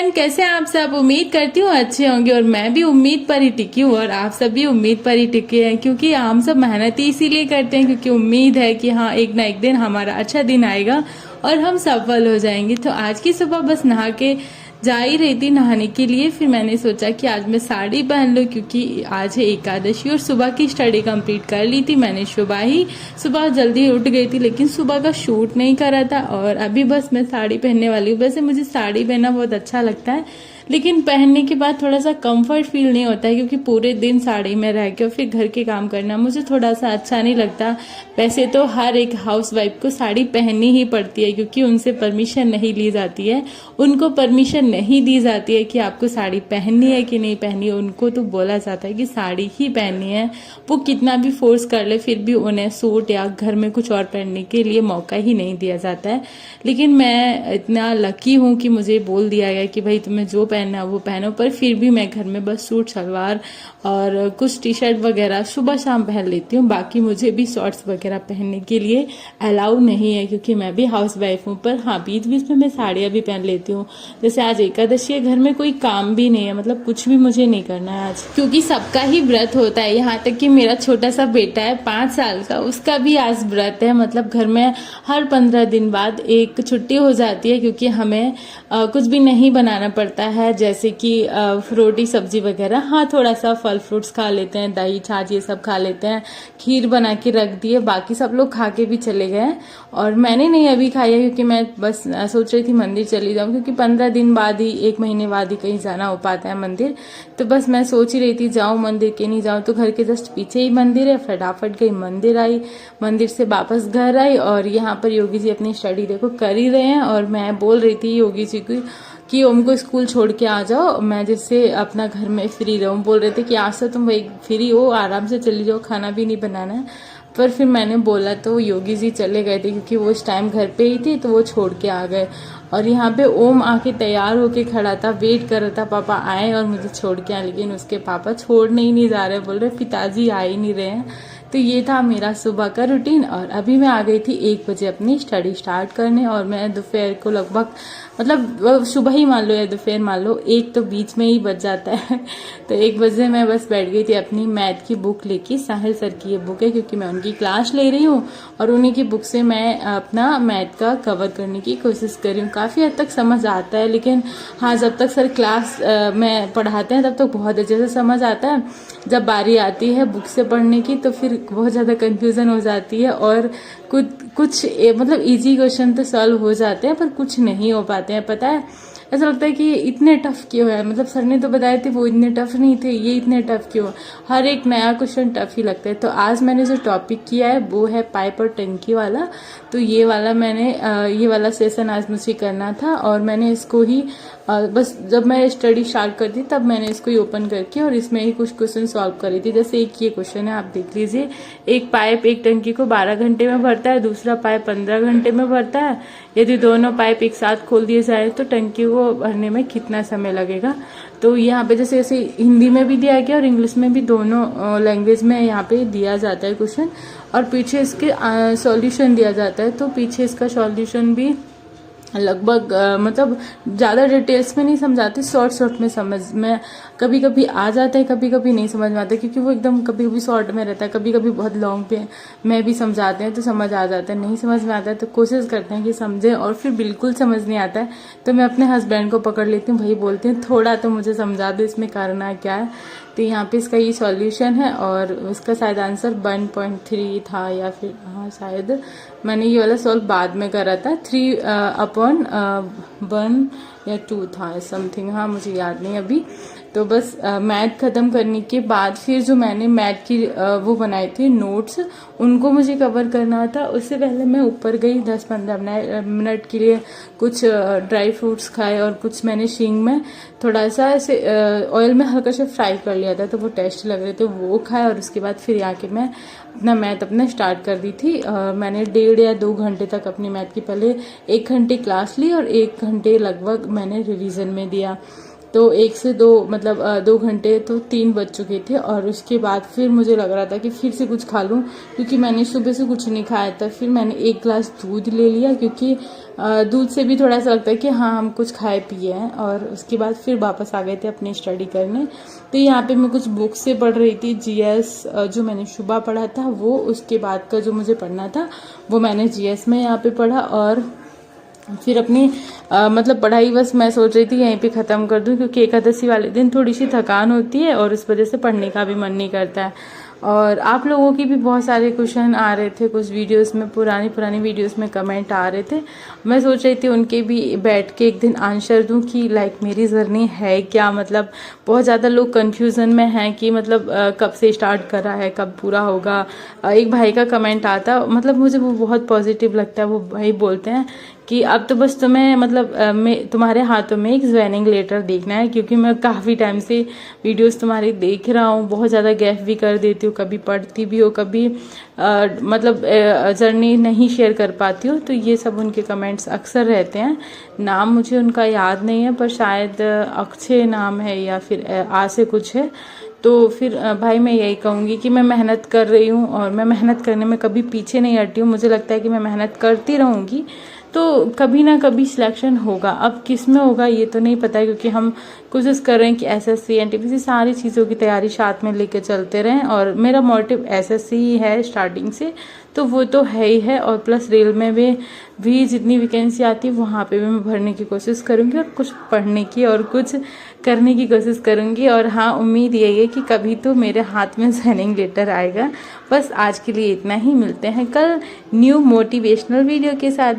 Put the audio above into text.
Friend, कैसे हैं आप सब। उम्मीद करती हूँ अच्छे होंगे और मैं भी उम्मीद पर ही टिकी हूँ और आप सब भी उम्मीद पर ही टिके हैं, क्योंकि हम सब मेहनत ही इसीलिए करते हैं क्योंकि उम्मीद है कि हाँ एक ना एक दिन हमारा अच्छा दिन आएगा और हम सफल हो जाएंगे। तो आज की सुबह बस नहा के जा ही रही थी नहाने के लिए, फिर मैंने सोचा कि आज मैं साड़ी पहन लूँ क्योंकि आज है एकादशी और सुबह की स्टडी कंप्लीट कर ली थी मैंने। सुबह जल्दी उठ गई थी लेकिन सुबह का शूट नहीं करा था और अभी बस मैं साड़ी पहनने वाली हूँ। वैसे मुझे साड़ी पहनना बहुत अच्छा लगता है लेकिन पहनने के बाद थोड़ा सा कंफर्ट फील नहीं होता है क्योंकि पूरे दिन साड़ी में रह के और फिर घर के काम करना मुझे थोड़ा सा अच्छा नहीं लगता। वैसे तो हर एक हाउसवाइफ को साड़ी पहननी ही पड़ती है क्योंकि उनसे परमिशन नहीं ली जाती है, उनको परमिशन नहीं दी जाती है कि आपको साड़ी पहननी है कि नहीं पहननी है। उनको तो बोला जाता है कि साड़ी ही पहननी है, वो कितना भी फोर्स कर ले फिर भी उन्हें सूट या घर में कुछ और पहनने के लिए मौका ही नहीं दिया जाता है। लेकिन मैं इतना लकी हूँ कि मुझे बोल दिया गया कि भाई तुम्हें जो पहनना वो पहनो, पर फिर भी मैं घर में बस सूट सलवार और कुछ टी शर्ट वगैरह सुबह शाम पहन लेती हूँ। बाकी मुझे भी शॉर्ट्स वगैरह पहनने के लिए अलाउ नहीं है क्योंकि मैं भी हाउस वाइफ हूँ। पर हाँ बीच बीच में मैं साड़ियाँ भी पहन लेती हूँ। जैसे आज एकादशी है, घर में कोई काम भी नहीं है, मतलब कुछ भी मुझे नहीं करना है आज क्योंकि सबका ही व्रत होता है। यहाँ तक कि मेरा छोटा सा बेटा है 5 साल का, उसका भी आज व्रत है। मतलब घर में हर 15 दिन बाद एक छुट्टी हो जाती है क्योंकि हमें कुछ भी नहीं बनाना पड़ता है, जैसे कि रोटी सब्जी वगैरह। हाँ थोड़ा सा फल फ्रूट्स खा लेते हैं, दही छाछ ये सब खा लेते हैं, खीर बना के रख दिए, बाकी सब लोग खा के भी चले गए और मैंने नहीं अभी खाया क्योंकि मैं बस सोच रही थी मंदिर चली जाऊँ क्योंकि 15 दिन बाद ही 1 महीने बाद ही कहीं जाना हो पाता है मंदिर। तो बस मैं सोच ही रही थी जाऊँ मंदिर के नहीं जाऊँ, तो घर के जस्ट पीछे ही मंदिर है, फटाफट गई मंदिर आई, मंदिर से वापस घर आई और यहाँ पर योगी जी अपनी स्टडी देखो कर ही रहे हैं। और मैं बोल रही थी योगी जी को कि ओम को स्कूल छोड़ के आ जाओ, मैं जिससे अपना घर में फ्री रहूं। बोल रहे थे कि आज से तुम भाई फ्री हो, आराम से चली जाओ, खाना भी नहीं बनाना है। पर फिर मैंने बोला तो योगी जी चले गए थे क्योंकि वो उस टाइम घर पे ही थे, तो वो छोड़ के आ गए। और यहाँ पे ओम आके तैयार होके खड़ा था, वेट कर रहा था पापा आए और मुझे छोड़ के आए, लेकिन उसके पापा छोड़ने ही नहीं जा रहे, बोल रहे पिताजी आ ही नहीं रहे हैं। तो ये था मेरा सुबह का रूटीन और अभी मैं आ गई थी 1 बजे अपनी स्टडी स्टार्ट करने और मैं दोपहर को लगभग मतलब सुबह ही मान लो या दोपहर मान लो, 1 तो बीच में ही बज जाता है। तो 1 बजे मैं बस बैठ गई थी अपनी मैथ की बुक लेके। साहिल सर की ये बुक है क्योंकि मैं उनकी क्लास ले रही हूँ और उन्हीं की बुक से मैं अपना मैथ का कवर करने की कोशिश कर रही हूँ। काफ़ी हद तक समझ आता है, लेकिन हाँ जब तक सर क्लास में पढ़ाते हैं तब तक बहुत अच्छे से समझ आता है। जब बारी आती है बुक से पढ़ने की तो फिर बहुत ज़्यादा कंफ्यूजन हो जाती है और कुछ मतलब इजी क्वेश्चन तो सॉल्व हो जाते हैं पर कुछ नहीं हो पाते हैं। पता है ऐसा लगता है कि इतने टफ क्यों है, मतलब सर ने तो बताए थे वो इतने टफ नहीं थे, ये इतने टफ क्यों। हर एक नया क्वेश्चन टफ ही लगता है। तो आज मैंने जो टॉपिक किया है वो है पाइप और टंकी वाला। तो ये वाला सेशन आज मुझे करना था और मैंने इसको ही बस जब मैं स्टडी स्टार्ट करती तब मैंने इसको ही ओपन करके और इसमें ही कुछ क्वेश्चन सॉल्व करी थी। जैसे एक ये क्वेश्चन है, आप देख लीजिए, एक पाइप एक टंकी को 12 घंटे में भरता है, दूसरा पाइप 15 घंटे में भरता है। यदि दोनों पाइप एक साथ खोल दिए जाए तो टंकी को भरने में कितना समय लगेगा। तो यहाँ पे जैसे हिंदी में भी दिया गया और इंग्लिश में भी, दोनों लैंग्वेज में यहाँ पे दिया जाता है क्वेश्चन और पीछे इसके सॉल्यूशन दिया जाता है। तो पीछे इसका सॉल्यूशन भी लगभग मतलब ज़्यादा डिटेल्स में नहीं समझाती, शॉर्ट में समझ में कभी कभी आ जाता है, कभी कभी नहीं समझ में आता क्योंकि वो एकदम कभी कभी शॉर्ट में रहता है, कभी कभी बहुत लॉन्ग पे में भी समझाते हैं तो समझ आ जाता है। नहीं समझ में आता है तो कोशिश करते हैं कि समझें और फिर बिल्कुल समझ नहीं आता है तो मैं अपने हस्बैंड को पकड़ लेती हूँ, भाई बोलती हूँ थोड़ा तो मुझे समझा दो इसमें करना क्या है। तो यहाँ पे इसका ये सॉल्यूशन है और उसका शायद आंसर 1.3 था या फिर हाँ शायद मैंने ये वाला सॉल्व बाद में करा था, 3/1 या 2 था समथिंग, हाँ मुझे याद नहीं अभी। तो बस मैथ ख़त्म करने के बाद फिर जो मैंने मैथ की वो बनाए थे नोट्स, उनको मुझे कवर करना था। उससे पहले मैं ऊपर गई 10-15 मिनट के लिए, कुछ ड्राई फ्रूट्स खाए और कुछ मैंने शींग में थोड़ा सा ऐसे ऑयल में हल्का सा फ्राई कर लिया था तो वो टेस्ट लग रहे थे, वो खाए और उसके बाद फिर आके मैं अपना मैथ अपना स्टार्ट कर दी थी। मैंने 1.5 या 2 घंटे तक अपनी मैथ की पहले 1 घंटे क्लास ली और 1 घंटे लगभग मैंने रिवीजन में दिया। तो 1 से 2 मतलब 2 घंटे तो 3 बज चुके थे और उसके बाद फिर मुझे लग रहा था कि फिर से कुछ खा लूँ, क्योंकि मैंने सुबह से कुछ नहीं खाया था। फिर मैंने 1 गिलास दूध ले लिया, क्योंकि दूध से भी थोड़ा सा लगता है कि हाँ हम कुछ खाए पिए हैं। और उसके बाद फिर वापस आ गए थे अपनी स्टडी करने। तो यहाँ पे मैं कुछ बुक से पढ़ रही थी, जीएस जो मैंने सुबह पढ़ा था वो, उसके बाद का जो मुझे पढ़ना था वो मैंने जीएस में यहाँ पे पढ़ा। और फिर अपनी मतलब पढ़ाई बस मैं सोच रही थी यहीं पे ख़त्म कर दूं, क्योंकि एकादशी वाले दिन थोड़ी सी थकान होती है और उस वजह से पढ़ने का भी मन नहीं करता है। और आप लोगों की भी बहुत सारे क्वेश्चन आ रहे थे कुछ वीडियोस में, पुरानी वीडियोस में कमेंट आ रहे थे। मैं सोच रही थी उनके भी बैठ के एक दिन आंसर दूं कि लाइक मेरी जर्नी है क्या, मतलब बहुत ज़्यादा लोग कंफ्यूजन में हैं कि मतलब कब से स्टार्ट करा है, कब पूरा होगा। एक भाई का कमेंट आता, मतलब मुझे वो बहुत पॉजिटिव लगता है। वो भाई बोलते हैं कि अब तो बस तुम्हें मतलब तुम्हारे हाथों में एक ज्वाइनिंग लेटर देखना है, क्योंकि मैं काफ़ी टाइम से वीडियोस तुम्हारी देख रहा हूँ, बहुत ज़्यादा गैप भी कर देती हूँ, कभी पढ़ती भी हो, कभी मतलब जर्नी नहीं शेयर कर पाती हूँ। तो ये सब उनके कमेंट्स अक्सर रहते हैं। नाम मुझे उनका याद नहीं है, पर शायद अक्षय नाम है या फिर आ से कुछ है। तो फिर भाई मैं यही कहूँगी कि मैं मेहनत कर रही हूँ और मैं मेहनत करने में कभी पीछे नहीं हटी हूँ। मुझे लगता है कि मैं मेहनत करती रहूँगी तो कभी ना कभी सिलेक्शन होगा। अब किस में होगा ये तो नहीं पता है, क्योंकि हम कोशिश कर रहे हैं कि एसएससी एनटीपीसी सारी चीज़ों की तैयारी साथ में लेके चलते रहें। और मेरा मोटिव एसएससी ही है स्टार्टिंग से, तो वो तो है ही है। और प्लस रेल में भी जितनी वैकेंसी आती है वहाँ पे भी मैं भरने की कोशिश करूँगी और कुछ पढ़ने की और कुछ करने की कोशिश करूँगी। और हाँ, उम्मीद यही है कि कभी तो मेरे हाथ में ज्वाइनिंग लेटर आएगा। बस आज के लिए इतना ही, मिलते हैं कल न्यू मोटिवेशनल वीडियो के साथ।